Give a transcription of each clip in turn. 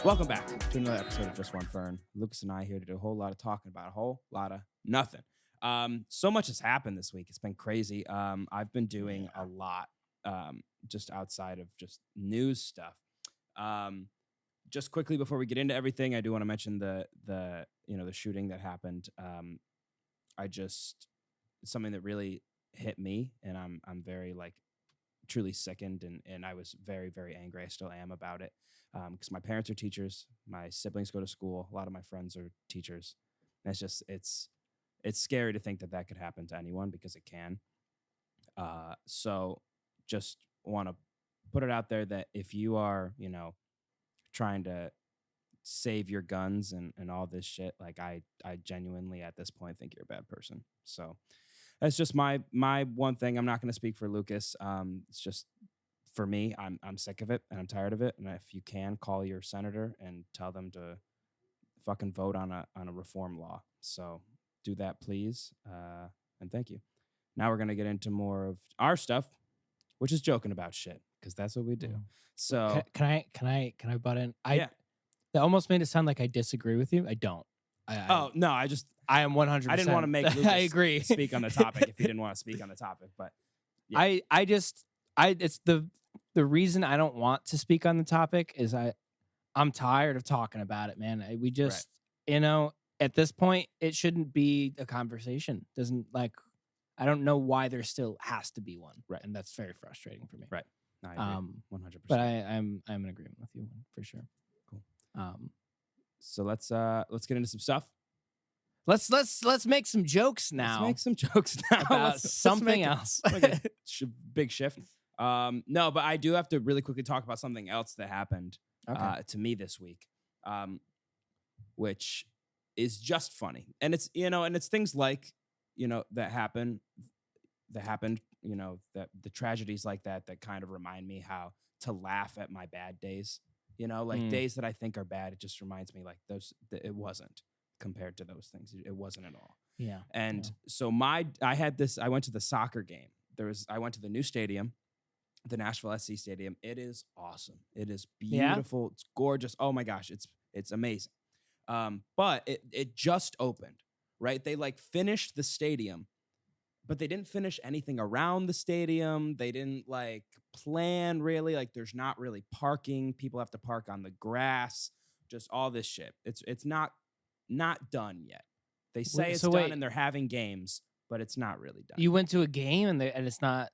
Welcome back to another episode of Just One Fern. Lucas and I here to do a whole lot of talking about a whole lot of nothing. So much has happened this week. It's been crazy. I've been doing a lot just outside of just news stuff. Just quickly before we get into everything, I do want to mention the shooting that happened. Something that really hit me, and I'm very truly sickened, and I was very, very angry. I still am about it. Because my parents are teachers, my siblings go to school, a lot of my friends are teachers. And it's scary to think that could happen to anyone, because it can. So just want to put it out there that if you are, trying to save your guns and all this shit, I genuinely at this point think you're a bad person. So that's just my one thing. I'm not going to speak for Lucas. It's just, for me, I'm sick of it and I'm tired of it. And if you can, call your senator and tell them to fucking vote on a reform law. So do that, please. And thank you. Now we're gonna get into more of our stuff, which is joking about shit, because that's what we do. So can I butt in? Yeah. That almost made it sound like I disagree with you. I don't. I am 100%. I didn't want to make Lucas I agree. speak on the topic if he didn't want to speak on the topic, but yeah. It's the reason I don't want to speak on the topic is I'm tired of talking about it, man. We just, at this point, it shouldn't be a conversation. I don't know why there still has to be one. Right. And that's very frustrating for me. Right. No, I agree. 100%. But I'm in agreement with you for sure. Cool. So let's get into some stuff. Let's make some jokes now. Let's make some jokes now about something else. Big shift. No, but I do have to really quickly talk about something else that happened to me this week, which is just funny. And it's, and it's things like, that happened, that the tragedies like that kind of remind me how to laugh at my bad days, days that I think are bad. It just reminds me it wasn't compared to those things. It wasn't at all. Yeah. And so I went to the soccer game. I went to the new stadium, the Nashville SC Stadium. It is awesome. It is beautiful. Yeah. It's gorgeous. Oh my gosh, it's amazing. But it just opened, right? They finished the stadium, but they didn't finish anything around the stadium. They didn't plan really. There's not really parking. People have to park on the grass. Just all this shit. It's not done yet. They say it's done and they're having games, but it's not really done. You went to a game and it's not.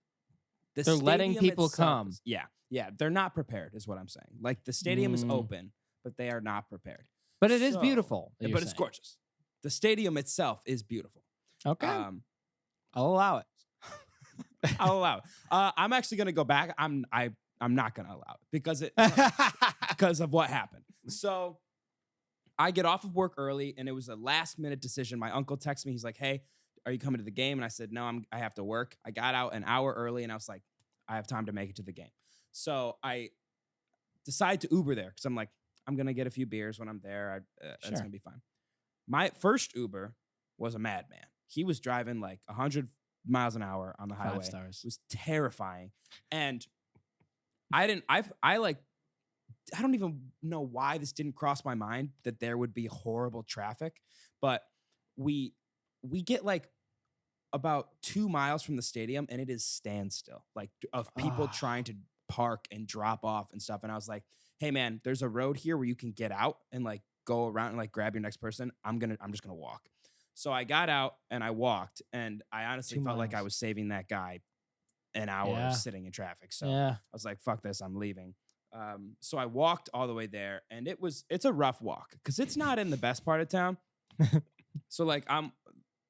They're letting people come. Yeah. They're not prepared, is what I'm saying. The stadium is open, but they are not prepared. But it is beautiful. But it's gorgeous. The stadium itself is beautiful. Okay. I'll allow it. I'll allow it. I'm actually going to go back. I'm not going to allow it because of what happened. So I get off of work early, and it was a last-minute decision. My uncle texted me. He's like, "Hey, are you coming to the game?" And I said, "No, I have to work." I got out an hour early, and I was like, I have time to make it to the game. So I decide to Uber there because I'm like, I'm going to get a few beers when I'm there. It's going to be fine. My first Uber was a madman. He was driving 100 miles an hour on the highway. 5 stars. It was terrifying. And I don't even know why this didn't cross my mind that there would be horrible traffic, but we get about 2 miles from the stadium and it is standstill, of people trying to park and drop off and stuff. And I was like, hey man, there's a road here where you can get out and go around and grab your next person. I'm just gonna walk. So I got out and I walked, and I honestly felt like I was saving that guy an hour of sitting in traffic. So I was like, fuck this, I'm leaving. So I walked all the way there, and it's a rough walk because it's not in the best part of town. So I'm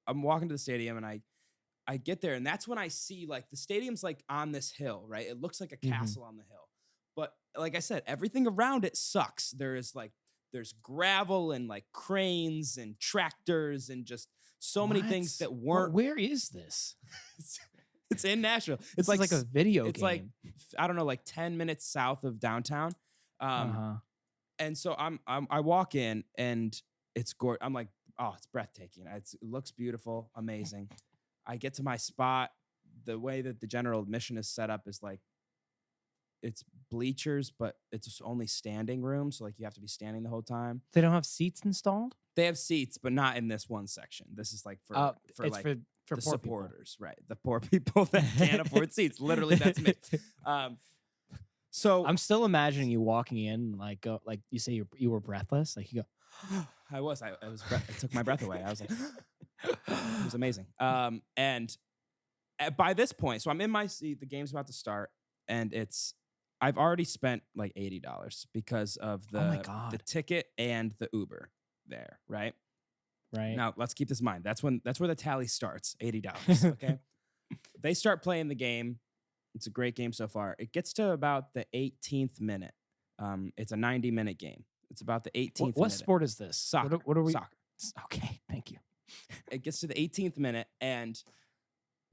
walking to the stadium, and I get there, and that's when I see the stadium's on this hill, right? It looks like a castle on the hill. But like I said, everything around it sucks. There's gravel and cranes and tractors and just so many things that weren't. Where is this? It's in Nashville. It's like a video game. It's I don't know, 10 minutes south of downtown. And so I walk in, and it's gorgeous. I'm like, oh, it's breathtaking. It looks beautiful, amazing. I get to my spot. The way that the general admission is set up is it's bleachers, but it's only standing room. So like you have to be standing the whole time. They don't have seats installed? They have seats, but not in this one section. This is like for It's like for the poor supporters, right? The poor people that can't afford seats. Literally, that's me. So I'm still imagining you walking in, like you say you were breathless, like you go. I was. It took my breath away. I was like, it was amazing. And by this point, so I'm in my seat. The game's about to start, and I've already spent like $80 because of Oh my the God. ticket and the Uber there. Right Right. now, let's keep this in mind. That's where the tally starts. $80. Okay. They start playing the game. It's a great game so far. It gets to about the 18th minute. It's a 90-minute game. It's about the 18th. What sport is this? Soccer. What are we? Soccer. Okay, thank you. It gets to the 18th minute, and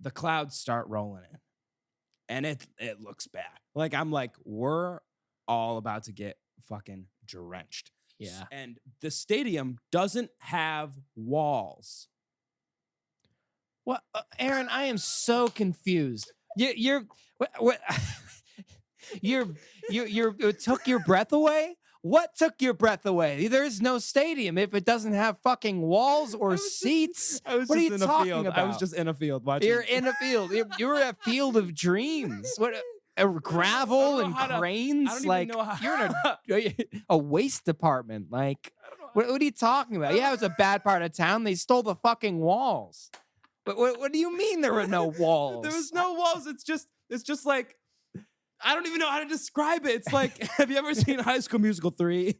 the clouds start rolling in, and it looks bad. Like I'm like, we're all about to get fucking drenched. Yeah. And the stadium doesn't have walls. What, Aaron? I am so confused. You're what? It took your breath away. What took your breath away? There is no stadium if it doesn't have fucking walls or seats. What are you talking about? I was just in a field watching. You're in a field. You're a field of dreams. What? Gravel and cranes. I don't like even know how. you're in a waste department. Like what are you talking about? Yeah, it was a bad part of town. They stole the fucking walls. But what do you mean there were no walls? There was no walls. It's just like, I don't even know how to describe it. It's like, have you ever seen High School Musical 3?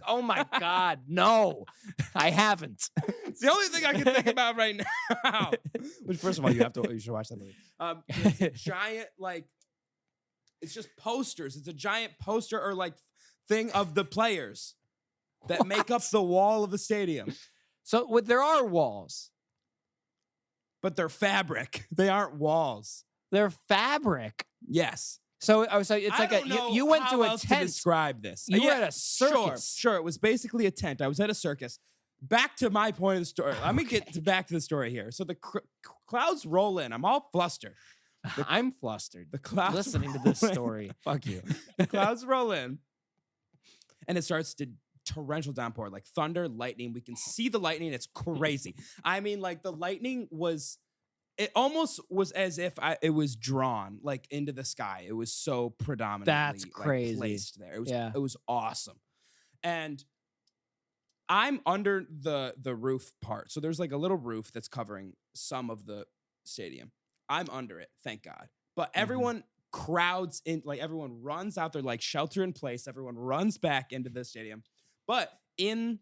Oh my God, no, I haven't. It's the only thing I can think about right now. Which, first of all, you should watch that movie. It's a giant, like, it's just posters. It's a giant poster or like thing of the players that make up the wall of the stadium. So there are walls, but they're fabric. They aren't walls. They're fabric. Yes. So it's like you went to a tent. To describe this. You were at a circus. Sure. It was basically a tent. I was at a circus. Back to my point of the story. Let me get back to the story here. So the clouds roll in. I'm all flustered. I'm flustered. The clouds listening to this story. Fuck you. The clouds roll in, and it starts to torrential downpour, like thunder, lightning. We can see the lightning. It's crazy. I mean, like the lightning was. It almost was as if it was drawn like into the sky. It was so predominantly that's crazy. Placed there. It was awesome. And I'm under the roof part. So there's like a little roof that's covering some of the stadium. I'm under it, thank God. But everyone crowds in, like everyone runs out there, like shelter in place. Everyone runs back into the stadium. But in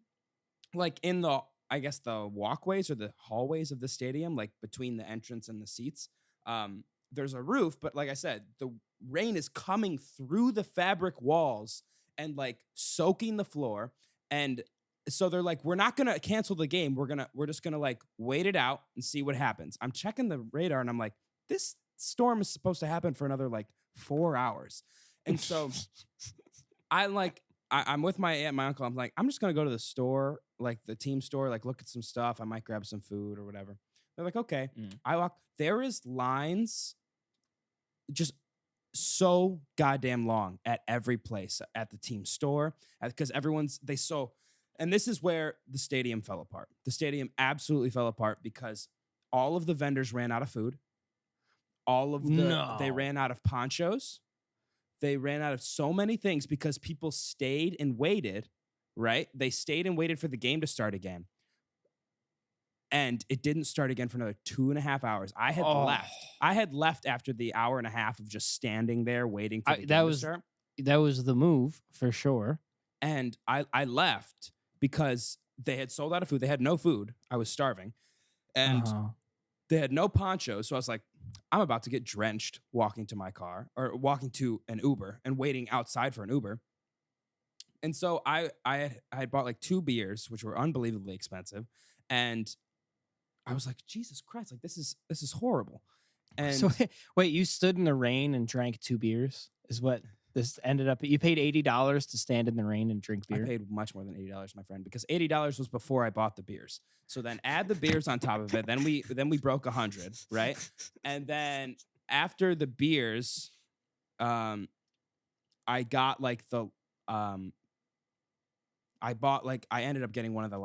the I guess the walkways or the hallways of the stadium, like between the entrance and the seats, there's a roof. But like I said, the rain is coming through the fabric walls and like soaking the floor. And so they're like, we're not going to cancel the game. We're just going to like wait it out and see what happens. I'm checking the radar and I'm like, this storm is supposed to happen for another like 4 hours. And so I'm with my aunt and my uncle. I'm like, I'm just going to go to the store, like the team store, like look at some stuff. I might grab some food or whatever. They're like, okay. I walk. There is lines just so goddamn long at every place, at the team store, because and this is where the stadium fell apart. The stadium absolutely fell apart because all of the vendors ran out of food. They ran out of ponchos. They ran out of so many things because people stayed and waited, right? They stayed and waited for the game to start again. And it didn't start again for another 2.5 hours. I had left. I had left after the hour and a half of just standing there waiting for the game to start. That was the move for sure. And I left because they had sold out of food. They had no food. I was starving. And they had no ponchos. So I was like, I'm about to get drenched walking to my car or walking to an Uber and waiting outside for an Uber. And so I had bought like 2 beers, which were unbelievably expensive. And I was like, Jesus Christ, like this is horrible. And so wait, you stood in the rain and drank 2 beers is what this ended up. You paid $80 to stand in the rain and drink beer. I paid much more than $80, my friend, because $80 was before I bought the beers. So then add the beers on top of it. Then we broke 100, right? And then after the beers, I got like I ended up getting one of the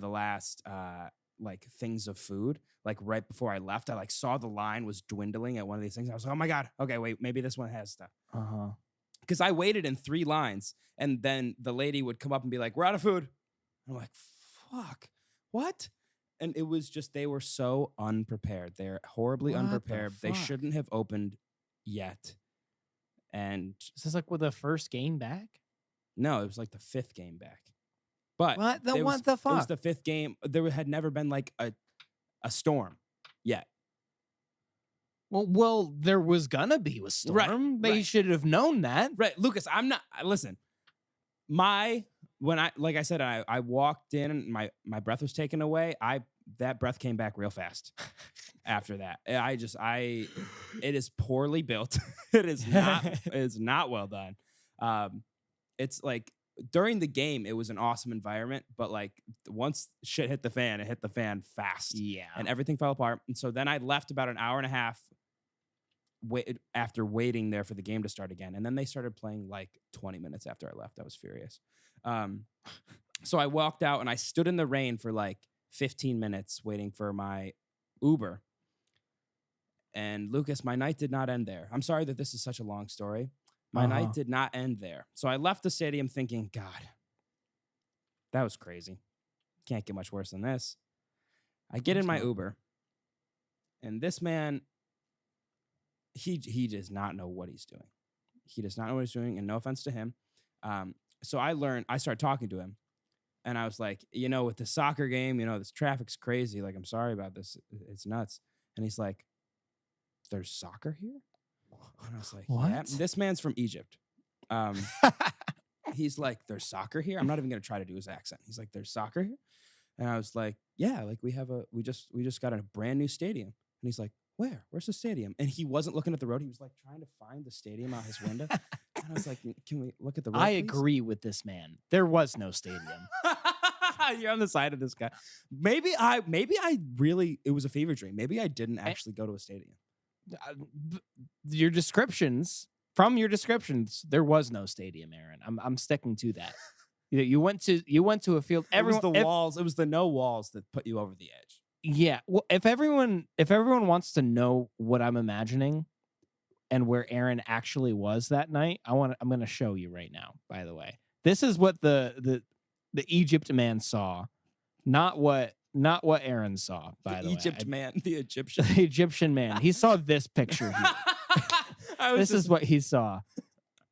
last like things of food. Like right before I left, I like saw the line was dwindling at one of these things. I was like, oh my God, okay, wait, maybe this one has stuff. Because I waited in 3 lines, and then the lady would come up and be like, we're out of food. I'm like, fuck, what? And it was just, they were so unprepared. They're horribly What the unprepared. They fuck? shouldn't have opened yet. And Is this like with the first game back? no, it was like the 5th game back. But What the it was fuck? the 5th game. There had never been like a storm yet. Well, there was gonna be a storm. They should have known that. Right, Lucas, I'm not. Listen, when I like I said, I walked in and my breath was taken away. That breath came back real fast after that. It is poorly built. It is not well done. It's like during the game, it was an awesome environment, but like once shit hit the fan, it hit the fan fast. Yeah. And everything fell apart. And so then I left about an hour and a half after waiting there for the game to start again. And then they started playing like 20 minutes after I left. I was furious. So I walked out and I stood in the rain for like 15 minutes waiting for my Uber. And Lucas, my night did not end there. I'm sorry that this is such a long story. My night did not end there. So I left the stadium thinking, God, that was crazy. Can't get much worse than this. I get in my Uber, and this man, he does not know what he's doing. He does not know what he's doing, and no offense to him. So I started talking to him, and I was like, with the soccer game, this traffic's crazy. Like, I'm sorry about this. It's nuts. And he's like, there's soccer here? And I was like, what? Yeah. This man's from Egypt. He's like, there's soccer here? I'm not even going to try to do his accent. He's like, there's soccer here? And I was like, yeah, like we just got a brand new stadium. And he's like, where's the stadium? And he wasn't looking at the road. He was like trying to find the stadium out his window. And I was like, can we look at the road, I please? agree with this man. There was no stadium. You're on the side of this guy. Maybe it was a fever dream. Maybe I didn't actually go to a stadium. From your descriptions, there was no stadium, Aaron. I'm sticking to that. You went to a field. It was the walls. It was the no walls that put you over the edge. Yeah. Well, if everyone wants to know what I'm imagining and where Aaron actually was that night, I'm going to show you right now. By the way, this is what the Egypt man saw, not what Aaron saw. By the way, the Egyptian, the Egyptian man. He saw this picture here. This is what he saw.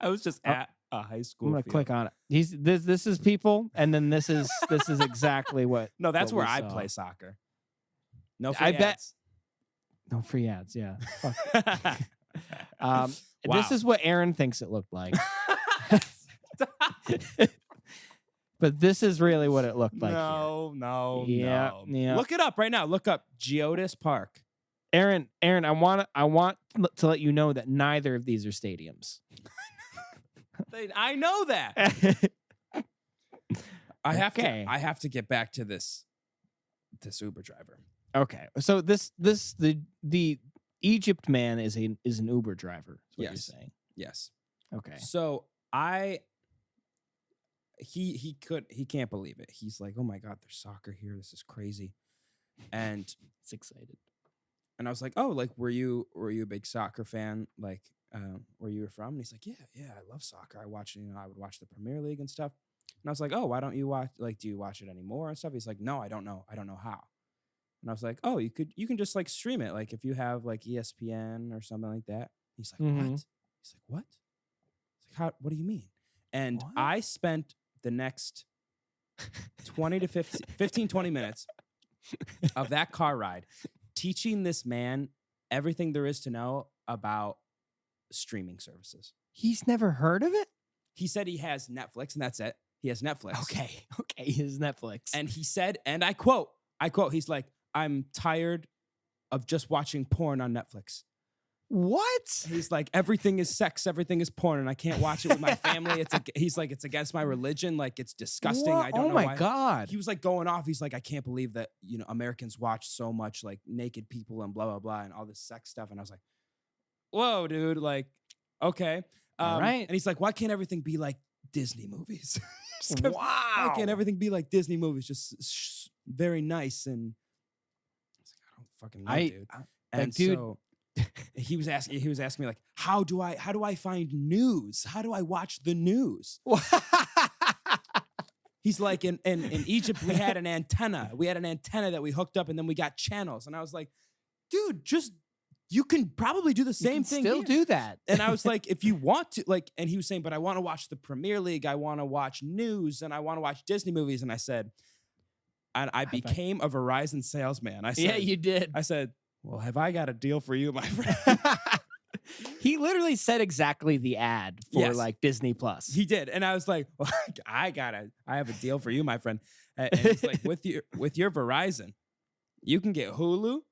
I was just at a high school. I'm gonna click on it. This is people, and then this is exactly what. No, that's what where I saw. play soccer. No free I ads. bet. No free ads. Yeah. Wow. This is what Aaron thinks it looked like. But this is really what it looked like. No. Yeah. Look it up right now. Look up Geodis Park. Aaron, I want to let you know that neither of these are stadiums. I know that. I have to get back to this Uber driver. Okay. So the Egypt man is an Uber driver. Is what you're saying. Yes. Okay. So he can't believe it. He's like, oh my God, there's soccer here. This is crazy. And it's excited. And I was like, oh, like, were you a big soccer fan? Like, where you were from? And he's like, yeah, I love soccer. I would watch the Premier League and stuff. And I was like, oh, why don't you watch, like, do you watch it anymore and stuff? He's like, no, I don't know how. And I was like, oh, you can just like stream it. Like if you have like ESPN or something like that. He's like, what? He's like, what? It's like, what do you mean? And what? I spent the next 20 minutes of that car ride teaching this man everything there is to know about streaming services. He's never heard of it? He said he has Netflix, and that's it. He has Netflix. Okay, he has Netflix. And he said, and I quote, he's like, I'm tired of just watching porn on Netflix. What? He's like, everything is sex, everything is porn, and I can't watch it with my family. He's like, it's against my religion. Like, it's disgusting. What? I don't know why. Oh my God. He was like going off. He's like, I can't believe that, Americans watch so much like naked people and blah, blah, blah, and all this sex stuff. And I was like, whoa, dude. Like, okay. All right. And he's like, why can't everything be like Disney movies? Just 'cause Wow. Why can't everything be like Disney movies? Just very nice. And I was like, I don't fucking know, dude. And dude. so he was asking me like, how do I find news? How do I watch the news? He's like, in Egypt, we had an antenna. We had an antenna that we hooked up, and then we got channels. And I was like, dude, you can probably do the same thing. Still here. do that. And I was like, if you want to, like, and he was saying, but I want to watch the Premier League. I want to watch news, and I want to watch Disney movies. And I said, and I became a Verizon salesman. I said, Yeah, you did. I said, well, have I got a deal for you, my friend? He literally said exactly the ad for like Disney Plus. He did. And I was like, well, I have a deal for you, my friend. And he's like, with your Verizon, you can get Hulu,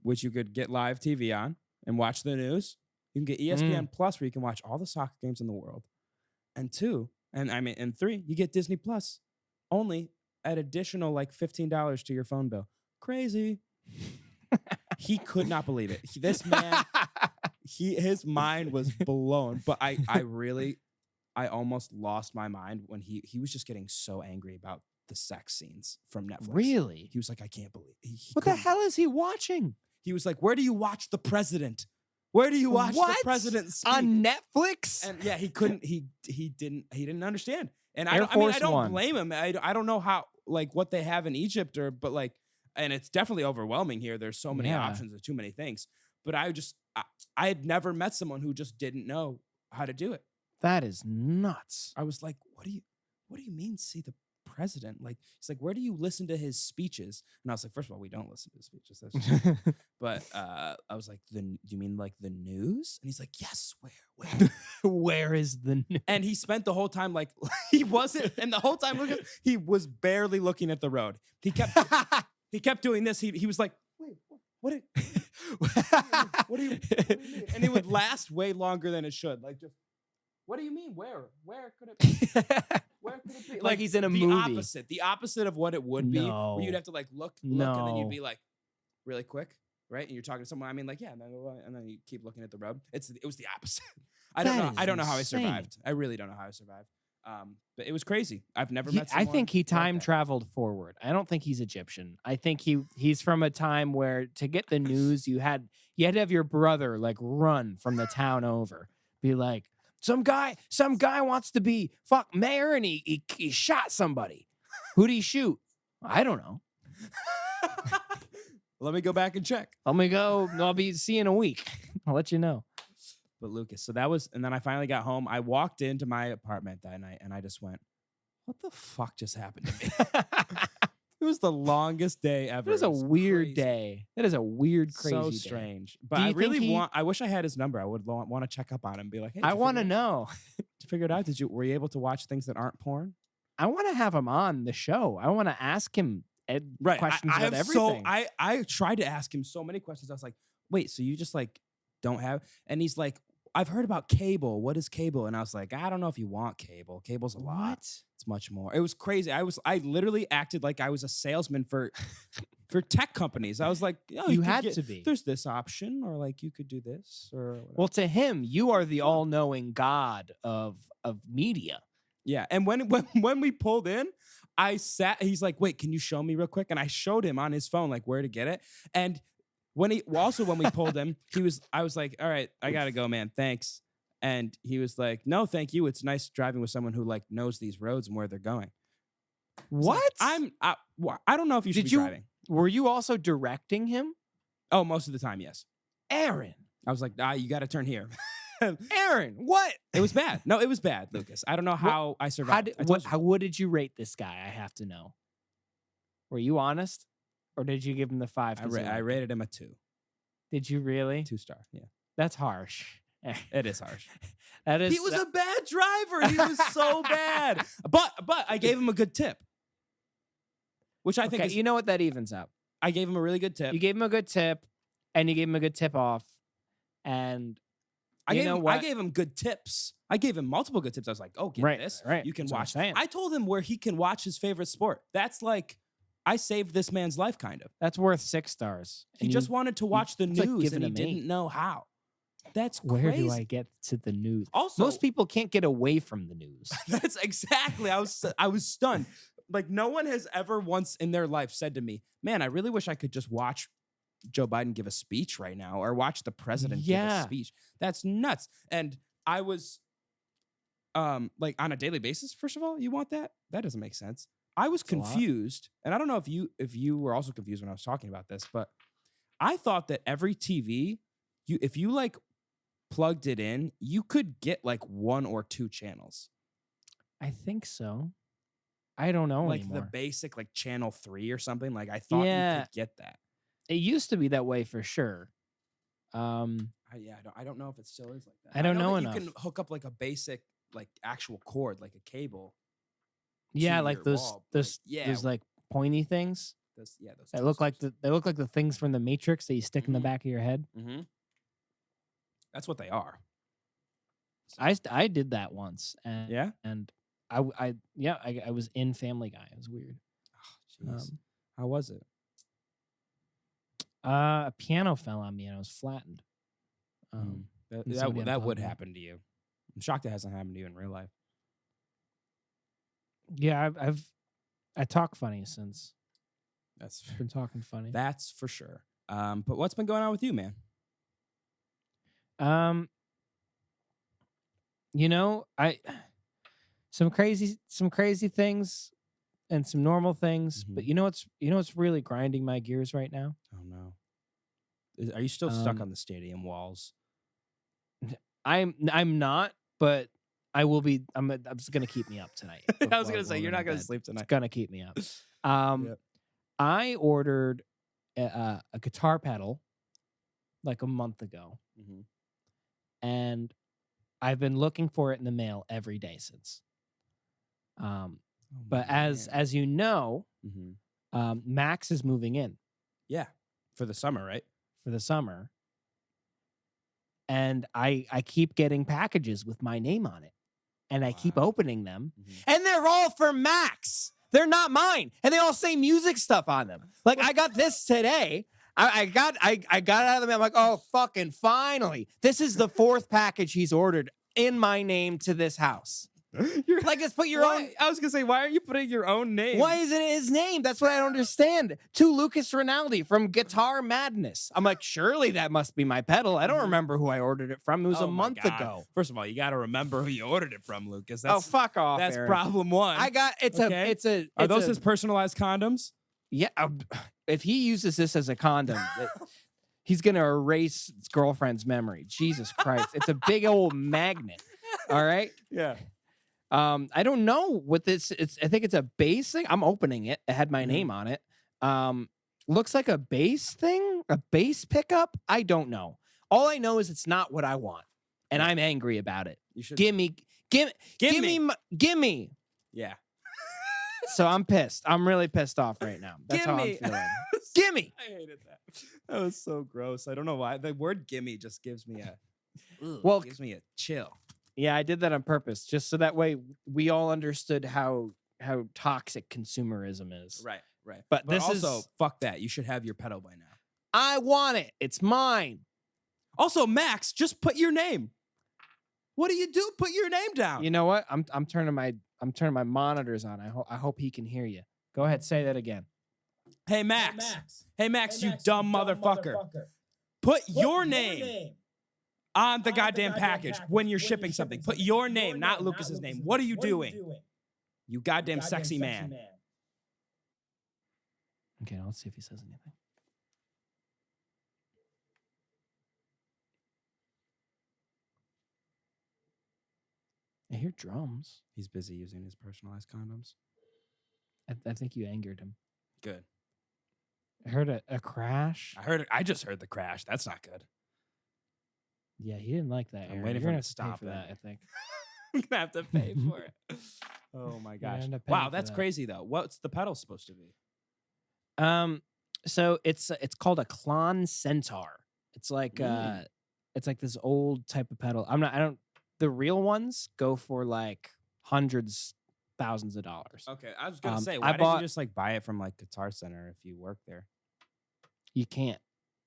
which you could get live TV on and watch the news. You can get ESPN Plus, where you can watch all the soccer games in the world. And three, you get Disney Plus only at additional like $15 to your phone bill. Crazy. He could not believe it. This man, his mind was blown. But I almost lost my mind when he was just getting so angry about the sex scenes from Netflix. Really? He was like, I can't believe what the hell is he watching? He was like, where do you watch the president? Where do you watch the president speak? On Netflix? And yeah, he couldn't. He didn't understand. And I Force don't One. blame him. I don't know how, like, what they have in Egypt, but like, and it's definitely overwhelming here. There's so many options. There's too many things. But I had never met someone who just didn't know how to do it. That is nuts. I was like, what do you mean see the president? Like, he's like, where do you listen to his speeches? And I was like, first of all, we don't listen to his speeches. But I was like, do you mean like the news? And he's like, yes, where? Where is the news? And he spent the whole time like he wasn't, and the whole time he was barely looking at the road. He kept doing this. He was like, wait, what do you mean? And it would last way longer than it should. Like, just, what do you mean? Where could it be? Where could it be? Like he's in a movie. The opposite of what it would be. Where you'd have to like look, and then you'd be like, really quick, right? And you're talking to someone. I mean, like, yeah, and then you keep looking at the road. It was the opposite. I don't know how I survived. I really don't know how I survived. But it was crazy. I've never met someone. I think he time like traveled forward. I don't think he's Egyptian. I think he's from a time where to get the news, you had to have your brother like run from the town over, be like, some guy wants to be mayor, and he shot somebody. Who'd he shoot? I don't know. Let me go back and check. Let me go. I'll be seeing in a week. I'll let you know. But Lucas, so that was, and then I finally got home. I walked into my apartment that night and I just went, what the fuck just happened to me? It was the longest day ever. It was a weird crazy day. That is a weird, crazy so day. strange. But I really I wish I had his number. I would want to check up on him and be like, hey, I want to know. Did you figure it out? Were you able to watch things that aren't porn? I want to have him on the show. I want to ask him questions about everything. I tried to ask him so many questions. I was like, wait, so you just like don't have? And he's like, I've heard about cable. What is cable? And I was like, I don't know if you want cable. Cable's a lot. It's much more. It was crazy. I literally acted like I was a salesman for tech companies. I was like, oh, you had to be. There's this option, or like you could do this, or whatever. Well, to him, you are the all-knowing God of media. Yeah. And when we pulled in, he's like, wait, can you show me real quick? And I showed him on his phone like where to get it. And when we pulled him, I was like, all right, I gotta go, man. Thanks. And he was like, no, thank you. It's nice driving with someone who like knows these roads and where they're going. What? Like, I don't know if you should be driving. Were you also directing him? Oh, most of the time, yes. Aaron. I was like, you got to turn here. Aaron, what? It was bad. No, it was bad, Lucas. I don't know how I survived. What did you rate this guy? I have to know. Were you honest? Or did you give him the 5? I rated him a 2. Did you really? 2-star, yeah. That's harsh. It is harsh. He was a bad driver. He was so bad. But I gave him a good tip. Which I think is... You know what? That evens out. I gave him a really good tip. You gave him a good tip, and you gave him a good tip off. And I gave him good tips. I gave him multiple good tips. I was like, oh, get this. Right. You can That's watch. I told him where he can watch his favorite sport. That's like... I saved this man's life, kind of. That's worth 6 stars. He just wanted to watch the news, and he didn't know how. That's Where crazy. do I get to the news? Also, Most people can't get away from the news. that's exactly. I was stunned. Like no one has ever once in their life said to me, "Man, I really wish I could just watch Joe Biden give a speech right now or watch the president give a Yeah. speech." That's nuts. And I was like on a daily basis, first of all, you want that? That doesn't make sense. I was It's a lot. confused, and I don't know if you were also confused when I was talking about this, but I thought that every TV, if you like plugged it in, you could get like 1 or 2 channels. I think so. I don't know Like anymore. the basic like channel 3 or something. Like I thought you Yeah. could get that. It used to be that way for sure. I don't know if it still is like that. I don't know that enough. You can hook up like a basic like actual cord, like a cable. Yeah, to like your those wall, those yeah, those like pointy things. those They look like the things from the Matrix that you stick in the Mhm. back of your head. Mm-hmm. That's what they are. I did that once, and Yeah? and I was in Family Guy. It was weird. Oh, jeez. How was it? A piano fell on me and I was flattened. That and somebody would unplugged me. happen to you. I'm shocked it hasn't happened to you in real life. Yeah, I talk funny since. That's Been talking funny. That's for sure. But what's been going on with you, man? You know, some crazy things and some normal things, but Mhm. you know what's really grinding my gears right now? Oh no. Are you still stuck on the stadium walls? I'm not, but I will be. It's gonna keep me up tonight. I was gonna say you're not gonna sleep It's tonight. gonna keep me up. Yep. I ordered a guitar pedal like a month ago, Mhm. and I've been looking for it in the mail every day since. But as you know, Mhm. Max is moving in Yeah, for the summer, right? for the summer, and I keep getting packages with my name on it, and I keep Wow. opening them, Mhm. and they're all for Max. They're not mine, and they all say music stuff on them. Like I got this today. I got it out of the mail. I'm like, oh, fucking finally! This is the 4th package he's ordered in my name to this house. You're Like, just put your Why- own. I was gonna say, why are you putting your own name? Why isn't it his name? That's what I don't understand. To Lucas Rinaldi from Guitar Madness. I'm like, surely that must be my pedal. I don't remember who I ordered it from. It was a Oh my month God. ago. First of all, you got to remember who you ordered it from, Lucas. Oh, fuck off. That's Aaron. problem 1. I got Okay. Are those his personalized condoms? Yeah. If he uses this as a condom, he's gonna erase his girlfriend's memory. Jesus Christ. It's a big old magnet. All right. Yeah. I don't know what this. I think it's a bass thing. I'm opening it. It had my name on it. Looks like a bass thing, a bass pickup. I don't know. All I know is it's not what I want, and I'm angry about it. You should Give me. Yeah. So I'm pissed. I'm really pissed off right now. That's how I'm feeling. Gimme. I hated that. That was so gross. I don't know why. The word gimme just gives me gives me a chill. Yeah, I did that on purpose, just so that way we all understood how toxic consumerism is. Right. But this also, is fuck that. You should have your pedal by now. I want it. It's mine. Also, Max, just put your name. What do you do? Put your name down. You know what? I'm turning my monitors on. I hope he can hear you. Go ahead, say that again. Hey, Max. Hey, Max, you dumb motherfucker. Put your name on the goddamn package when you're shipping something. Put your name, not Lucas's name. What are you doing? You goddamn sexy man. Okay, now let's see if he says anything. I hear drums. He's busy using his personalized condoms. I think you angered him. Good. I heard a crash. I just heard the crash. That's not good. Yeah, he didn't like that. I'm Aaron. waiting You're for him gonna to have pay stop for it. that. I think. I'm gonna have to pay for it. Oh my gosh! end up paying Wow, for that's that. crazy though. What's the pedal supposed to be? So it's called a Klon Centaur. It's like it's like this old type of pedal. The real ones go for like hundreds, thousands of dollars. Okay, I was gonna say, I why didn't bought- you just like buy it from like Guitar Center if you work there? You can't.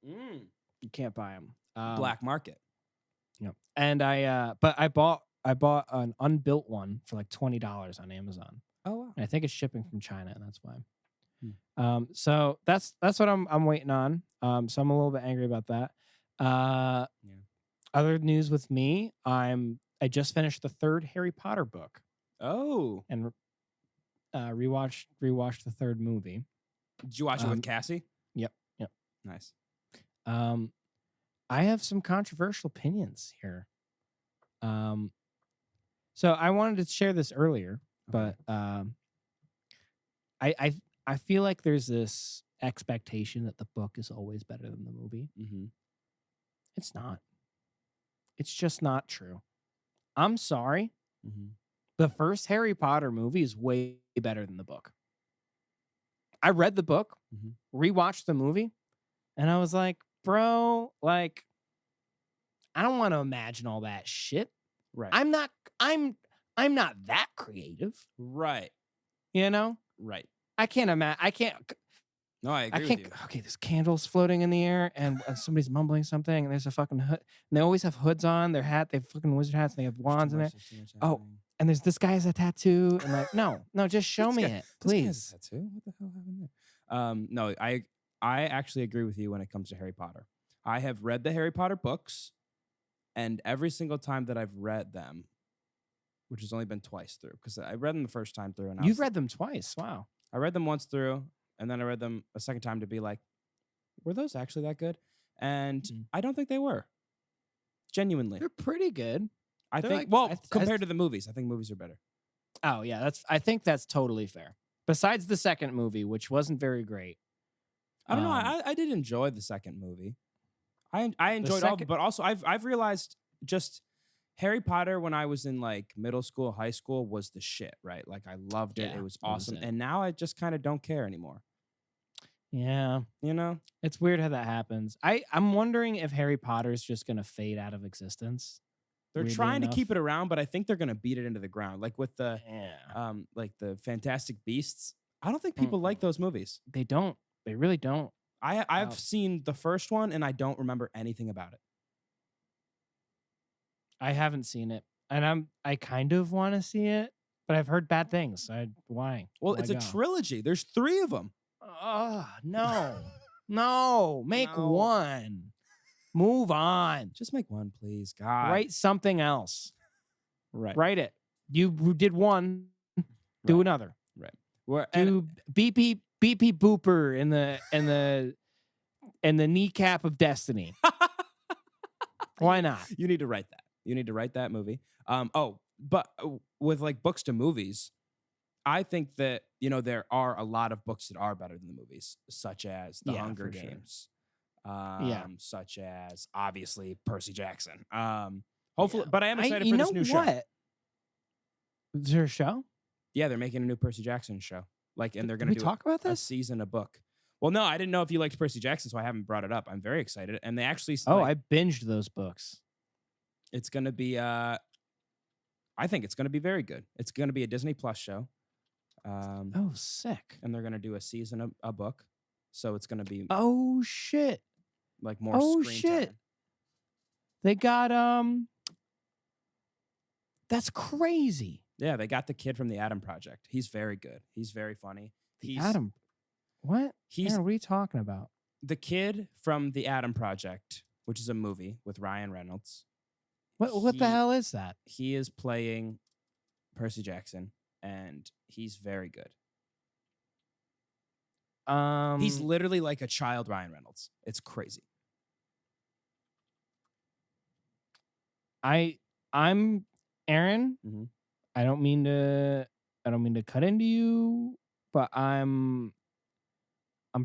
You can't buy them. Black market. Yep. And I bought an unbuilt one for like $20 on Amazon. Oh wow. And I think it's shipping from China, and that's why. Hmm. So that's what I'm waiting on. So I'm a little bit angry about that. Yeah. Other news with me, I just finished the third Harry Potter book Oh, and rewatched the third movie. did you watch it with Cassie? Yep. Nice. I have some controversial opinions here. So I wanted to share this earlier, but I feel like there's this expectation that the book is always better than the movie. Mm-hmm. It's not. It's just not true. I'm sorry. Mm-hmm. The first Harry Potter movie is way better than the book. I read the book, rewatched the movie, and I was like, bro, like, I don't want to imagine all that shit. Right. I'm not that creative. Right. You know? Right. I can't imagine. No, I agree with you. Okay, there's candles floating in the air, and somebody's mumbling something, and there's a fucking hood. And they always have hoods on their hat. They have fucking wizard hats, and they have wands in there. Oh, and there's this guy has a tattoo. And like, no, just show me it, please. This guy has a tattoo? What the hell happened there? No, I actually agree with you when it comes to Harry Potter. I have read the Harry Potter books, and every single time that I've read them, which has only been twice through, because I read them the first time through, and You've read them twice. Wow. I read them once through, and then I read them a second time to be like, were those actually that good? And I don't think they were. Genuinely. They're pretty good. I think, compared to the movies, I think movies are better. Oh, yeah. I think that's totally fair. Besides the second movie, which wasn't very great. I don't know. I did enjoy the second movie. I enjoyed all, but also I've realized just Harry Potter when I was in like middle school, high school was the shit, right? Like I loved it. It was awesome. And now I just kind of don't care anymore. Yeah. You know? It's weird how that happens. I'm wondering if Harry Potter is just going to fade out of existence. They're trying to keep it around, but I think they're going to beat it into the ground. Like with the like the Fantastic Beasts. I don't think people like those movies. They don't. They really don't. I've seen the first one and I don't remember anything about it. I haven't seen it, and I kind of want to see it, but I've heard bad things. Why? Well, it's a trilogy. There's 3 of them. Oh, no. No, make one. Move on. Just make one, please. God. Write something else. Right. Write it. You did one. Do another. Right. Do beepy booper in the kneecap of destiny. Why not? You need to write that. You need to write that movie. But with like books to movies, I think that, there are a lot of books that are better than the movies, such as The Hunger Games, such as obviously Percy Jackson. Hopefully, but I am excited for this new show. Is there a show? Yeah, they're making a new Percy Jackson show. And they're going to talk about this? a season, a book. Well, no, I didn't know if you liked Percy Jackson, so I haven't brought it up. I'm very excited, and they actually. I binged those books. It's going to be. I think it's going to be very good. It's going to be a Disney Plus show. Sick! And they're going to do a season, a book, so it's going to be. Oh shit! Like more. Oh screen shit! Time. They got That's crazy. Yeah, they got the kid from the Adam Project. He's very good. He's very funny. Adam. What? Aaron, what are you talking about? The kid from the Adam Project, which is a movie with Ryan Reynolds. What the hell is that? He is playing Percy Jackson, and he's very good. He's literally like a child Ryan Reynolds. It's crazy. I'm Aaron. Mm-hmm. I don't mean to cut into you, but I'm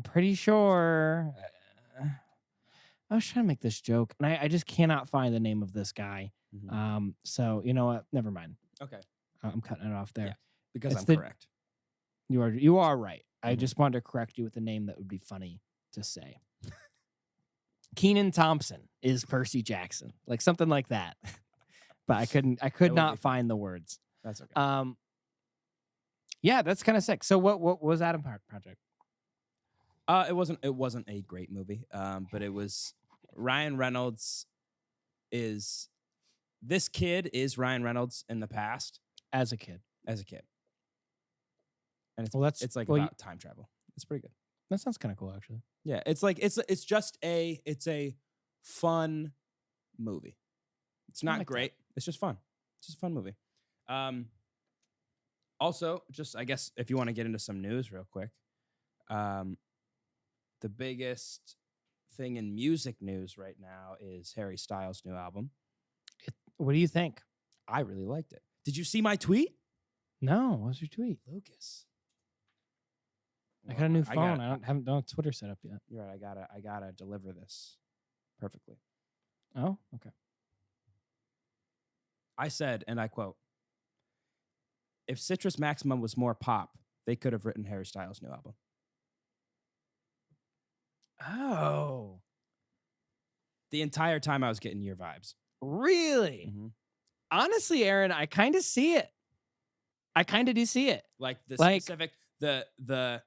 pretty sure. I was trying to make this joke, and I just cannot find the name of this guy. Mm-hmm. So you know what? Never mind. Okay, I'm cutting it off there. Yeah, because I'm correct. You are right. Mm-hmm. I just wanted to correct you with a name that would be funny to say. Kenan Thompson is Percy Jackson, like something like that. But I could not find the words. That's okay. Yeah, that's kind of sick. So what was Adam Project? It wasn't a great movie. But it was Ryan Reynolds is this kid is Ryan Reynolds in the past As a kid. as a kid. And it's like well, about time travel. It's pretty good. that sounds kind of cool, actually. Yeah, it's like it's a fun movie. It's I not like that. great. It's just fun. It's just a fun movie. Also, just I guess if you want to get into some news real quick, the biggest thing in music news right now is Harry Styles' new album. What do you think? I really liked it. Did you see my tweet? No, what's your tweet? Lucas. I got a new phone. I don't have Twitter set up yet. You're right. I gotta deliver this perfectly. Oh, okay. I said, and I quote, "If Citrus Maximum was more pop, they could have written Harry Styles' new album." Oh, The entire time I was getting your vibes. really? Mhm. Honestly, Aaron, I kind of see it. I kind of do see it. Like the Like- specific, the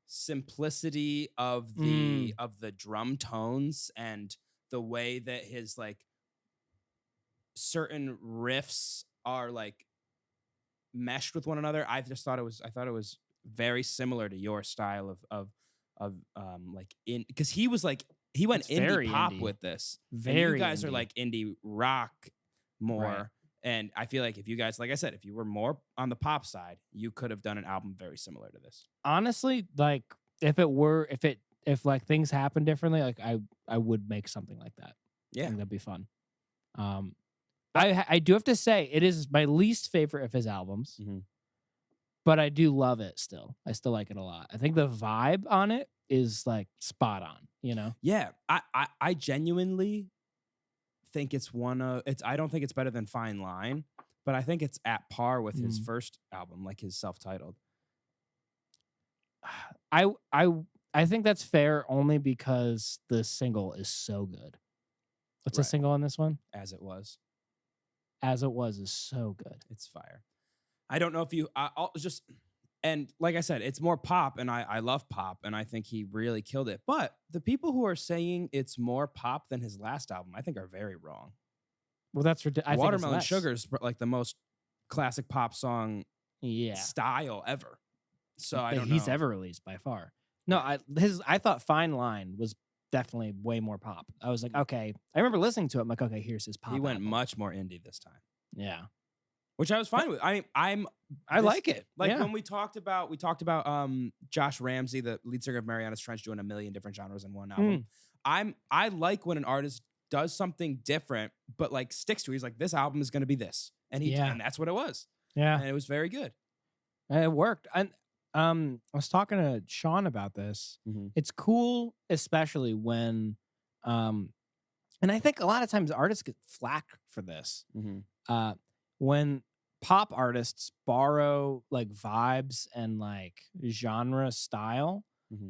simplicity of the drum tones and the way that his like certain riffs are like meshed with one another. I thought it was very similar to your style of like in because he went It's very indie pop indie. with this. Very. And you guys are indie. like indie rock more. Right. And I feel like if you guys, like I said, if you were more on the pop side, you could have done an album very similar to this. Honestly, like if like things happen differently, like I would make something like that. I Yeah. think that'd be fun. I do have to say it is my least favorite of his albums, Mhm. but I do love it still. I still like it a lot. I think the vibe on it is like spot on. You know? Yeah. I genuinely think it's I don't think it's better than Fine Line, but I think it's at par with his first album, like his self-titled. I think that's fair only because the single is so good. What's the Right. single on this one? As It Was. As It Was is so good. It's fire. I don't know if you I'll just and like I said, it's more pop, and I love pop, and I think he really killed it. But the people who are saying it's more pop than his last album, I think are very wrong. Well, that's ridiculous. Watermelon Sugar is like the most classic pop song Yeah. style ever. So I that don't he's know. ever released by far. No, I thought Fine Line was definitely way more pop. I was like, okay. I remember listening to it. I'm like, okay, here's his pop. He went album. much more indie this time, Yeah. which I was fine with. I like it. Like Yeah. when we talked about Josh Ramsey, the lead singer of Mariana's Trench, doing a million different genres in one album. I like when an artist does something different, but like sticks to it. He's like, this album is going to be this, and and that's what it was. Yeah. And it was very good. And it worked. And I was talking to Sean about this. Mhm. It's cool, especially when and I think a lot of times artists get flack for this. When pop artists borrow like vibes and like genre style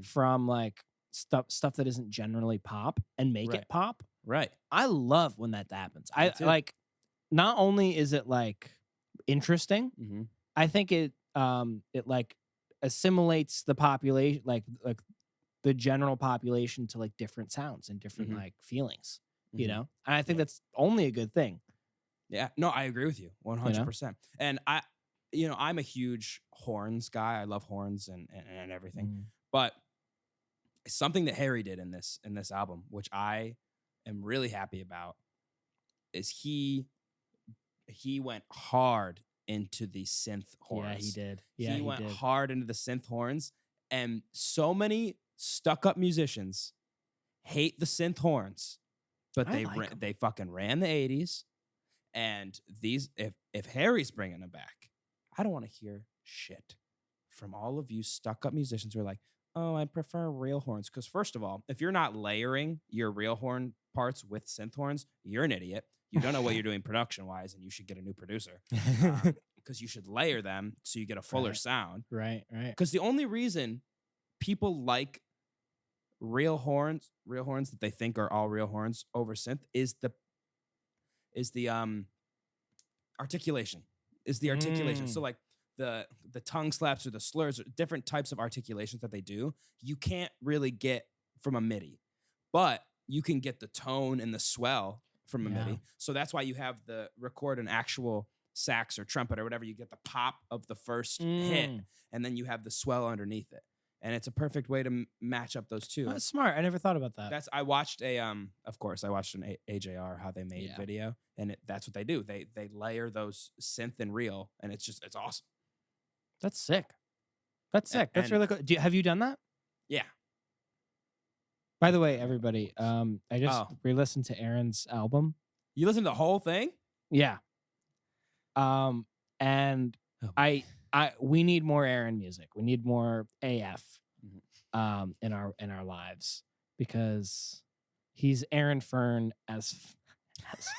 from like stuff that isn't generally pop and make Right. it pop. Right. I love when that happens. Me I too. like not only is it like interesting, I think it like assimilates the population, like the general population to like different sounds and different like feelings, you know? And I think that's only a good thing. Yeah. No, I agree with you 100%. And I'm a huge horns guy. I love horns and everything. But something that Harry did in this album, which I am really happy about, is he went hard into the synth horns. Yeah, he did. Yeah, he went did. hard into the synth horns, and so many stuck-up musicians hate the synth horns, but they fucking ran the 80s. And these, if Harry's bringing them back, I don't want to hear shit from all of you stuck-up musicians who are like, oh, I prefer real horns. Because first of all, if you're not layering your real horn parts with synth horns, you're an idiot. You don't know what you're doing production-wise, and you should get a new producer. Because you should layer them so you get a fuller sound. Right. Because the only reason people like real horns that they think are all real horns over synth is the articulation. So like the tongue slaps or the slurs, or different types of articulations that they do, you can't really get from a MIDI, but you can get the tone and the swell from a Yeah. MIDI. So that's why you have the record an actual sax or trumpet or whatever. You get the pop of the first hit, and then you have the swell underneath it. And it's a perfect way to match up those two. That's smart. I never thought about that. I watched of course, I watched an AJR how they made video, and that's what they do. They layer those synth and reel, and it's awesome. That's sick. That's really cool. Have you done that? Yeah. By the way, everybody, I just re-listened to Aaron's album. You listened to the whole thing? Yeah. And we need more Aaron music. We need more AF in our lives, because he's Aaron Fern as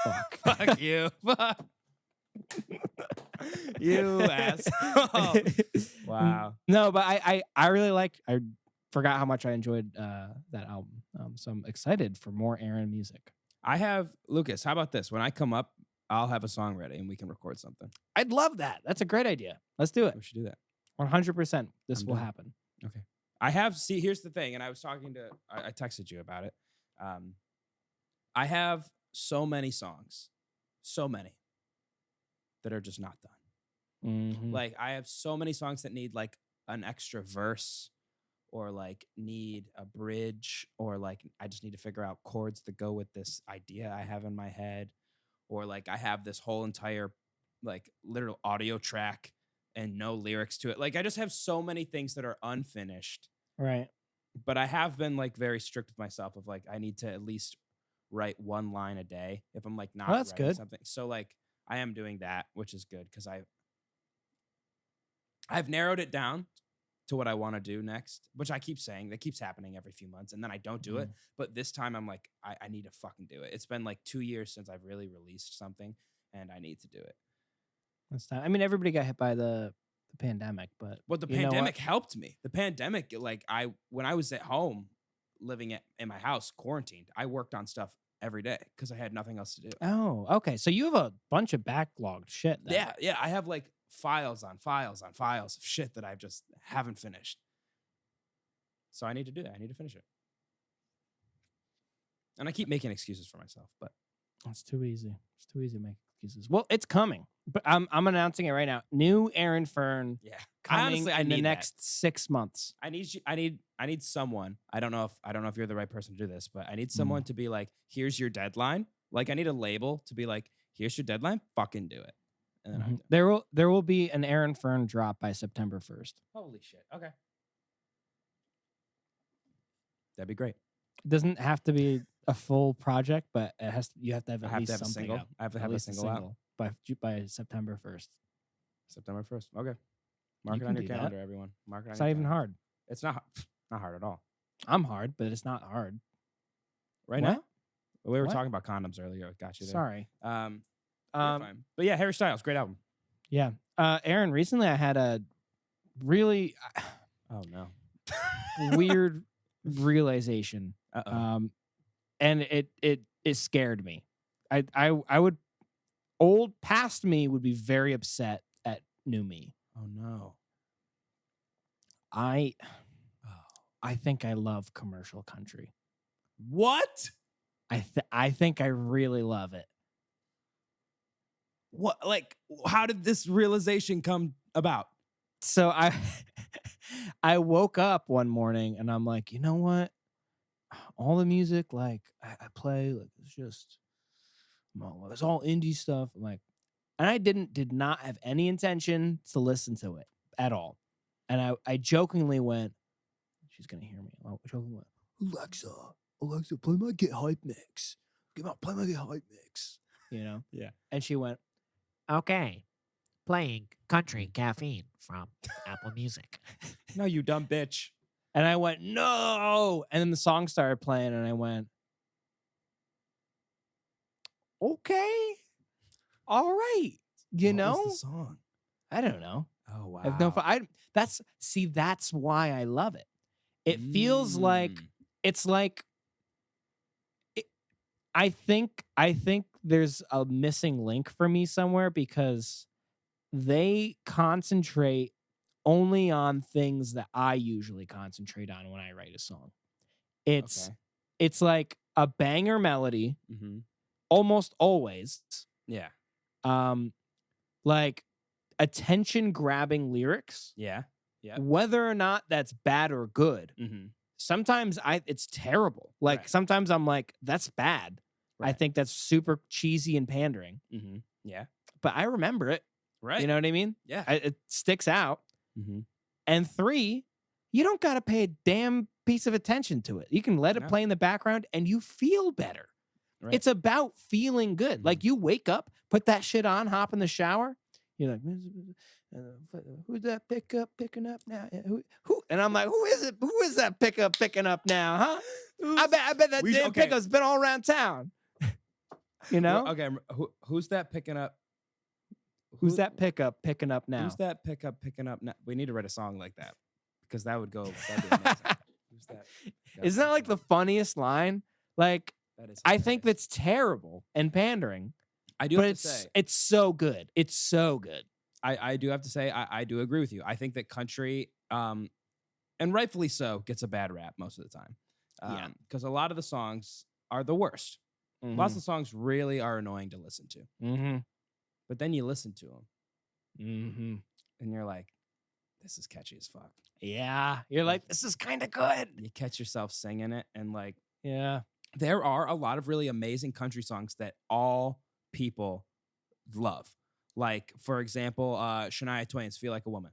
fuck. Fuck you. Fuck. You asshole. Wow. No, but I really liked. I forgot how much I enjoyed that album. So I'm excited for more Aaron music. I have Lucas. How about this? When I come up, I'll have a song ready and we can record something. I'd love that. That's a great idea. Let's do it. We should do that. 100%. This will happen. Okay. Here's the thing, and I was talking to, I texted you about it. I have so many songs, that are just not done. Mm-hmm. Like, I have so many songs that need like an extra verse, or like need a bridge, or like I just need to figure out chords that go with this idea I have in my head, or like I have this whole entire like literal audio track and no lyrics to it. Like, I just have so many things that are unfinished. Right. But I have been like very strict with myself of like, I need to at least write one line a day if I'm like not that's writing good. something. So like I am doing that, which is good, because I've narrowed it down to what I want to do next, which I keep saying that keeps happening every few months, and then I don't do it. But this time I'm like, I need to fucking do it. It's been like 2 years since I've really released something, and I need to do it. That's time. I mean, everybody got hit by the pandemic, but the pandemic helped me. The pandemic, like when I was at home living in my house quarantined, I worked on stuff every day because I had nothing else to do. Oh, okay. So you have a bunch of backlogged shit then. Yeah. I have like files on files on files of shit that I just haven't finished. So I need to do that. I need to finish it. And I keep making excuses for myself, but it's too easy. It's too easy to make excuses. Well, it's coming. But I'm announcing it right now. New Aaron Fern. Yeah. Coming in the next 6 months. I need someone. I don't know if you're the right person to do this, but I need someone to be like, here's your deadline. Like, I need a label to be like, here's your deadline. Fucking do it. And then I do. There will be an Aaron Fern drop by September 1st. Holy shit. Okay. That'd be great. It doesn't have to be a full project, but you have to have at least something single. out. I have to have a single out by September 1st. September 1st. Okay. Mark it on your calendar, everyone. Mark it on. It's not even hard. It's not hard at all. I'm hard, but it's not hard. Right now? We were talking about condoms earlier. Got you there. Sorry. Fine. But yeah, Harry Styles, great album. Yeah. Aaron, recently I had a really oh no. weird realization. And it scared me. I would old past me would be very upset at new me. Oh no. I think I love commercial country. What? I think I really love it. What? Like, how did this realization come about? So I woke up one morning and I'm like, you know what? All the music like I play, like it's just, well, it's all indie stuff. I'm like, and I did not have any intention to listen to it at all. And I jokingly went, she's gonna hear me. I jokingly went, Alexa, play my Get Hype mix. Play my Get Hype mix. You know? Yeah. And she went, okay, playing Country Caffeine from Apple Music. No, you dumb bitch. And I went, no. And then the song started playing, and I went, okay, all right. You know, what was the song? I don't know. Oh wow. I have no fun. That's why I love it. It feels like it's like. I think there's a missing link for me somewhere, because they concentrate only on things that I usually concentrate on when I write a song. It's like a banger melody, almost always Yeah. like attention grabbing lyrics, Yeah. Yeah. whether or not that's bad or good. Mm-hmm. Sometimes it's terrible. Like Right. sometimes I'm like, that's bad. I Right. think that's super cheesy and pandering. Mm-hmm. Yeah. But I remember it. Right. You know what I mean? Yeah. It sticks out. Mm-hmm. And 3, you don't got to pay a damn piece of attention to it. You can let it No. play in the background and you feel better. Right. It's about feeling good. Mhm. Like you wake up, put that shit on, hop in the shower. You're like, who's that picking up now? Who? And I'm like, who is it? Who is that picking up now? Huh? I bet that damn pickup's been all around town. You know? Okay. Who's that picking up? Who's that pickup picking up now? Who's that pickup picking up now? We need to write a song like that because that'd be amazing. Who's that? Isn't that like the funniest line? Like, That is. I think that's terrible and pandering. I do but have to say, it's so good. It's so good. I do have to say, I do agree with you. I think that country, and rightfully so, gets a bad rap most of the time. Yeah. Because a lot of the songs are the worst. Lots of songs really are annoying to listen to. Mm-hmm. But then you listen to them, Mm-hmm. and you're like, this is catchy as fuck. Yeah. You're like, this is kind of good. You catch yourself singing it, and like, Yeah. there are a lot of really amazing country songs that all people love. Like, for example, Shania Twain's "Feel Like a Woman."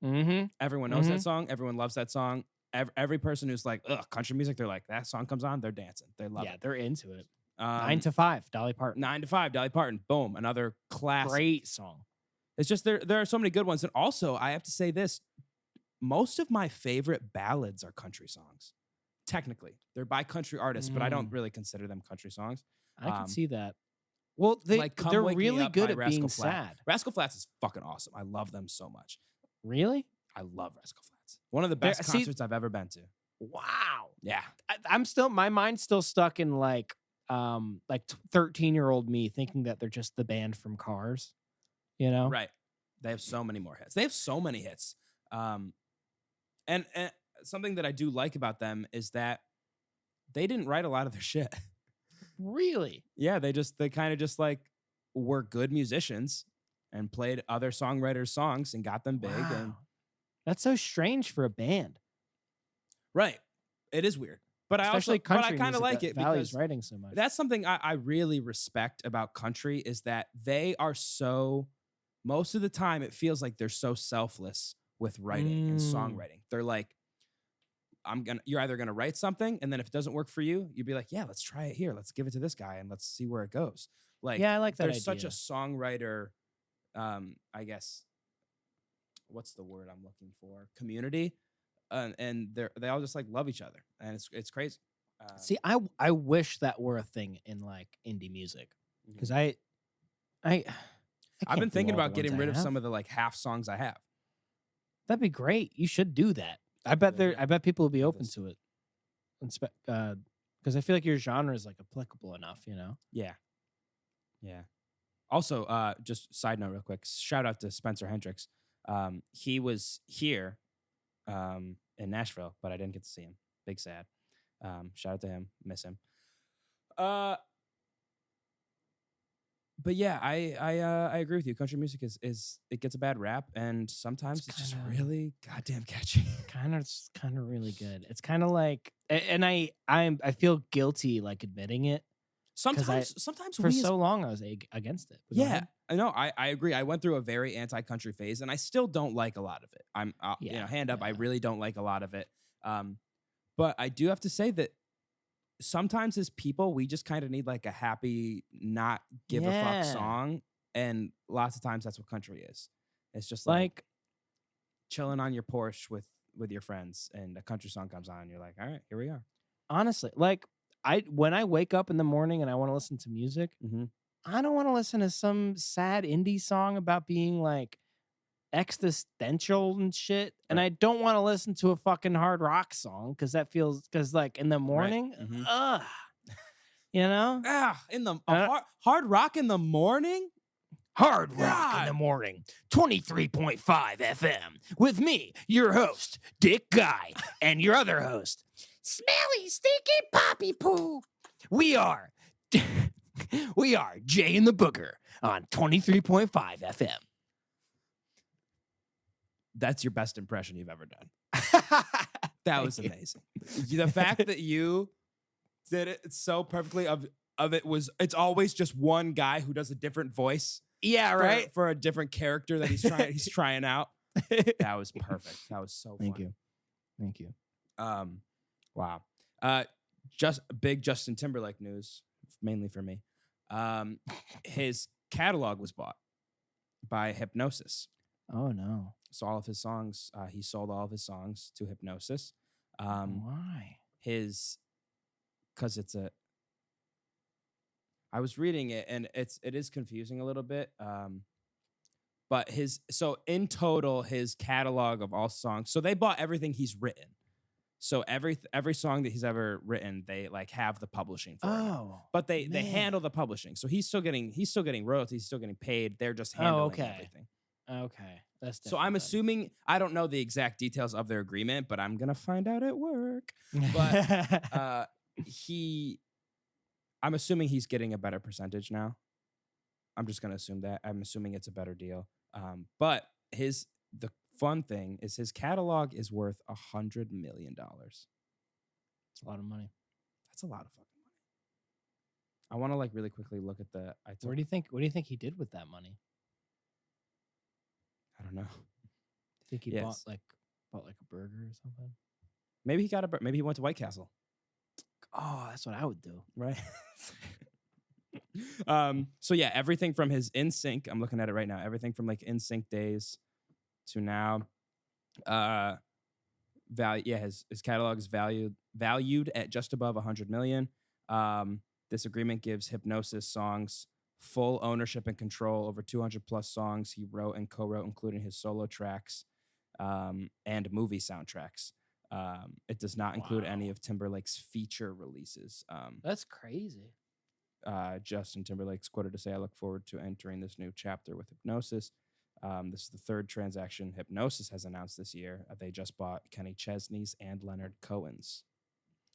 Mm-hmm. Everyone knows that song. Everyone loves that song. Every person who's like, ugh, country music, they're like, that song comes on, they're dancing. They love Yeah, it. they're into it. 9 9 to 5, Dolly Parton. 9 to 5, Dolly Parton. Boom, another classic. Great song. It's just there are so many good ones. And also, I have to say this, most of my favorite ballads are country songs. Technically, they're by country artists, but I don't really consider them country songs. I can see that. Well, they're Wake Me really Up good by at Rascal being Flatts. sad. Rascal Flatts is fucking awesome. I love them so much. Really? I love Rascal Flatts. One of the best concerts I've ever been to. Wow. Yeah. I'm still, my mind's still stuck in like 13-year-old me thinking that they're just the band from Cars. You know? Right. They have so many more hits. They have so many hits. And something that I do like about them is that they didn't write a lot of their shit. Really? Yeah, they kind of just like were good musicians and played other songwriters' songs and got them big. Wow. And That's so strange for a band. right, it is weird, but Especially I country kind of music like that it values because writing so much. that's something I really respect about country is that they are so. Most of the time, it feels like they're so selfless with writing and songwriting. They're like, you're either gonna write something, and then if it doesn't work for you, you'd be like, yeah, let's try it here. Let's give it to this guy, and let's see where it goes. Like, Yeah, I like that There's such idea. a songwriter, I guess. What's the word I'm looking for? Community, and they all just like love each other, and it's crazy. See, I wish that were a thing in like indie music because Mhm. I've been thinking about getting rid of some of the like half songs I have. That'd be great. You should do that. I bet Yeah. I bet people will be open This- to it. Because I feel like your genre is like applicable enough, you know. Yeah. Yeah. Also, just side note real quick, shout out to Spencer Hendricks. He was here in Nashville, but I didn't get to see him. Big sad. Shout out to him. Miss him. But yeah, I agree with you. Country music is it gets a bad rap, and sometimes it's just kinda- really goddamn catchy. Kind of really good. It's kind of like, and I feel guilty like admitting it. Sometimes For we as so long, I was against it. But go yeah, ahead. I know. I agree. I went through a very anti-country phase, and I still don't like a lot of it. Yeah, hand up. I yeah. really don't like a lot of it. But I do have to say that sometimes as people, we just kind of need like a happy, not give a fuck Yeah. song, and lots of times that's what country is. It's just like chilling on your porch with your friends, and a country song comes on, and you're like, all right, here we are. honestly, like when I wake up in the morning and I want to listen to music, Mm-hmm. I don't want to listen to some sad indie song about being like existential and shit. And Right. I don't want to listen to a fucking hard rock song because like in the morning, Mhm. ugh, you know, In the Uh, hard rock in the morning. hard rock in God. the morning, 23.5 FM with me, your host, Dick Guy, and your other host, Smelly Stinky Poppy Poo. We are We are Jay and the Booger on 23.5 FM. That's your best impression you've ever done. That was amazing. The fact that you did it so perfectly it's always just one guy who does a different voice. Yeah, right. For a different character that he's trying out. That was perfect. That was so Thank funny. you. Wow. Just big Justin Timberlake news, mainly for me. His catalog was bought by Hypnosis. Oh no. So all of his songs, he sold all of his songs to Hypnosis. Why? Because I was reading it and it is confusing a little bit. But in total, his catalog of all songs, so they bought everything he's written. So every song that he's ever written, they like have the publishing for him. But they handle the publishing. So he's still getting royalties, he's still getting paid. They're just handling everything. Okay. That's so I'm assuming, I don't know the exact details of their agreement, but I'm gonna find out at work. But I'm assuming he's getting a better percentage now. I'm just gonna assume that. I'm assuming it's a better deal. But the fun thing is his catalog is worth $100 million. It's a lot of money. That's a lot of fucking money. I want to like really quickly look at What do you think he did with that money? I don't know. I think he bought like a burger or something. Maybe he went to White Castle. Oh, that's what I would do. Right. So yeah, everything from his NSYNC, I'm looking at it right now. Everything from like NSYNC days to now. His catalog is valued at just above 100 million. This agreement gives Hypnosis songs full ownership and control over 200 plus songs he wrote and co-wrote, including his solo tracks and movie soundtracks. It does not include any of Timberlake's feature releases. That's crazy. Justin Timberlake's quoted to say, "I look forward to entering this new chapter with Hypnosis." This is the third transaction Hypnosis has announced this year. They just bought Kenny Chesney's and Leonard Cohen's.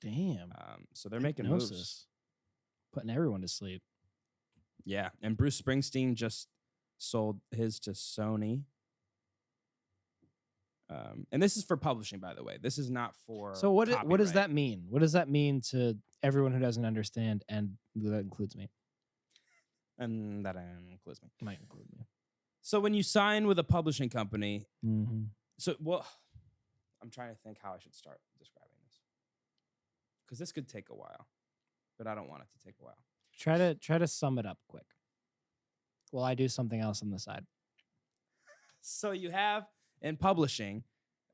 Damn. So they're making moves. Putting everyone to sleep. Yeah, and Bruce Springsteen just sold his to Sony. And this is for publishing, by the way. This is not for So what does copyright. that mean? What does that mean to everyone who doesn't understand? And that includes me. And that includes me. Might include me. So when you sign with a publishing company, Mm-hmm. I'm trying to think how I should start describing this. Because this could take a while, but I don't want it to take a while. Try to sum it up quick. While I do something else on the side. So you have in publishing,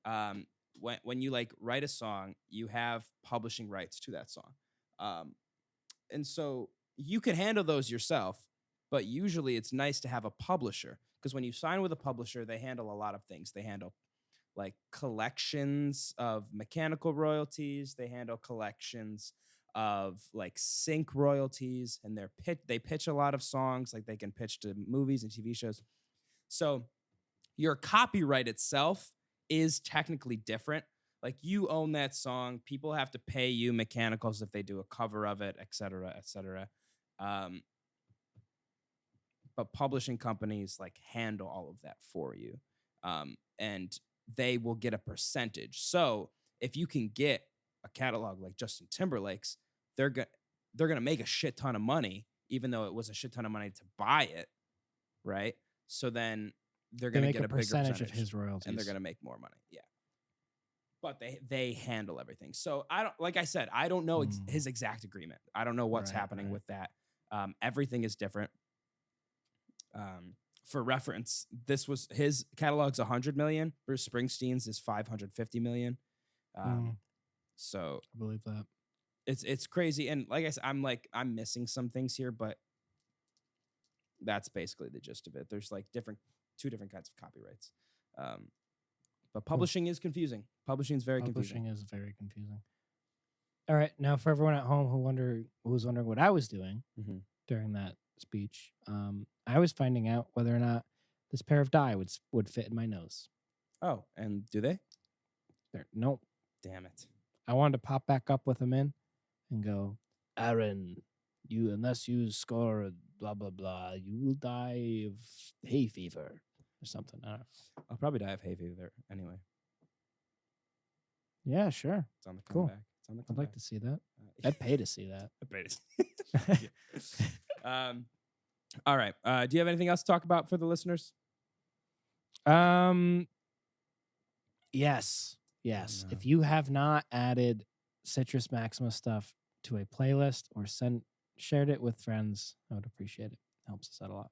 when you like write a song, you have publishing rights to that song. And so you can handle those yourself, but usually it's nice to have a publisher, because when you sign with a publisher, they handle a lot of things. They handle like collections of mechanical royalties. They handle collections of like sync royalties, and they pitch a lot of songs. Like they can pitch to movies and TV shows. So your copyright itself is technically different. Like you own that song. People have to pay you mechanicals if they do a cover of it, et cetera, et cetera. But publishing companies like handle all of that for you. And they will get a percentage. So if you can get a catalog like Justin Timberlake's, they're gonna make a shit ton of money, even though it was a shit ton of money to buy it, right? So then they're gonna get a bigger percentage of his royalties, and they're gonna make more money. Yeah, but they handle everything. So I don't know his exact agreement. I don't know what's happening with that. Everything is different. For reference, this was his catalog's 100 million. Bruce Springsteen's is 550 million. So I believe that. It's crazy. And like I said, I'm missing some things here, but that's basically the gist of it. There's like two different kinds of copyrights. But publishing is confusing. Publishing is very confusing. Publishing is very confusing. All right. Now for everyone at home who's wondering what I was doing during that speech, I was finding out whether or not this pair of dye would fit in my nose. Oh, and do they? Nope. Damn it. I wanted to pop back up with them in and go, Aaron, unless you score blah blah blah, you will die of hay fever or something. I don't know. I'll probably die of hay fever anyway. Yeah, sure. It's on the Cool. comeback. It's on the I'd comeback. like to see that. I'd pay to see that. I'd pay to see. All right. Do you have anything else to talk about for the listeners? Yes. Yes. no. If you have not added Citrus Maxima stuff to a playlist or shared it with friends, I would appreciate it. Helps us out a lot.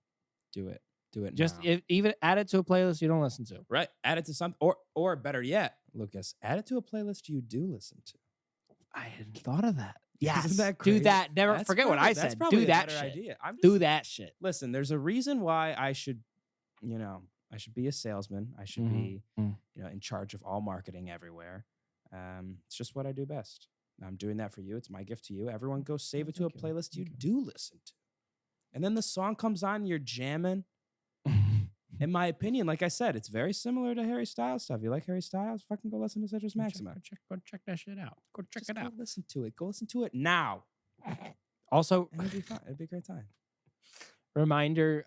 Do it. Do it Just now. even add it to a playlist you don't listen to. Right. Add it to some, or better yet, Lucas, add it to a playlist you do listen to. I hadn't thought of that. Yes. Yes. that Do crazy? that. Never That's forget what probably- I that's said. probably Do a that better shit. idea. I'm just, Do that shit. Listen, there's a reason why I should, I should be a salesman. I should be, in charge of all marketing everywhere. It's just what I do best. I'm doing that for you. It's my gift to you. Everyone go save it to a Thank you. playlist you Thank you. do listen to. And then the song comes on, you're jamming. In my opinion, like I said, it's very similar to Harry Styles stuff. You like Harry Styles? Fucking go listen to Citrus Maxima. Go check that shit out. Go check Just it go out. listen to it. Go listen to it now. Also, And it'll be fun. It'll be a great time. reminder,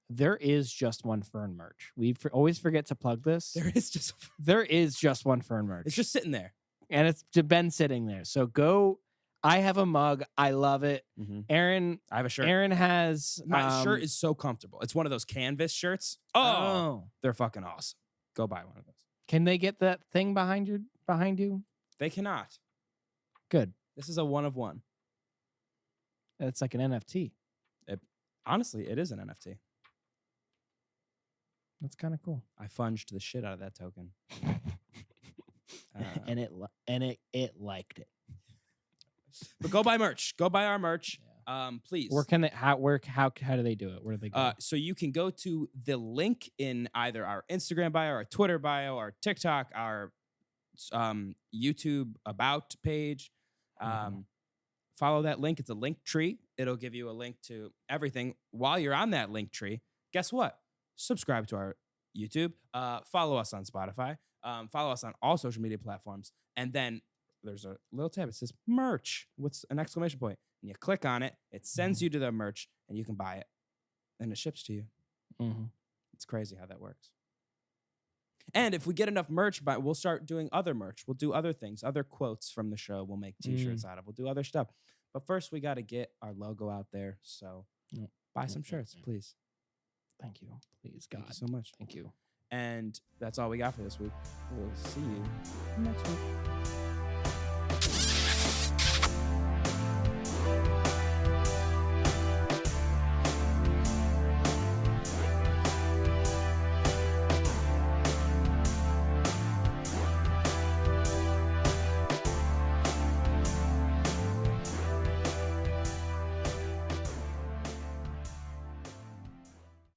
there is Just One Fern merch. We always forget to plug this. There is just, There is Just One Fern merch. it's just sitting there. and it's been sitting there. So go. I have a mug. I love it. Aaron I have a shirt. Aaron has My shirt is so comfortable. It's one of those canvas shirts. Oh, they're fucking awesome. Go buy one of those. Can they get that thing behind you? They cannot. Good. This is a one of one. It's like an NFT. Honestly, it is an NFT. That's kind of cool. I funged the shit out of that token. and it liked it. But go buy merch. Go buy our merch. Please. Where can they how do they do it? Where do they go? So you can go to the link in either our Instagram bio, our Twitter bio, our TikTok, our YouTube about page. Follow that link. It's a link tree. It'll give you a link to everything. While you're on that link tree, guess what? Subscribe to our YouTube. Follow us on Spotify. Follow us on all social media platforms. And then there's a little tab. It says merch. What's an exclamation point? And you click on it. It sends you to the merch, and you can buy it. And it ships to you. It's crazy how that works. And if we get enough merch, we'll start doing other merch. We'll do other things, other quotes from the show. We'll make T-shirts out of. We'll do other stuff. But first, we got to get our logo out there. So buy some shirts, please. Thank you. Please, God. Thank you so much. Thank you. And that's all we got for this week. We'll see you next week.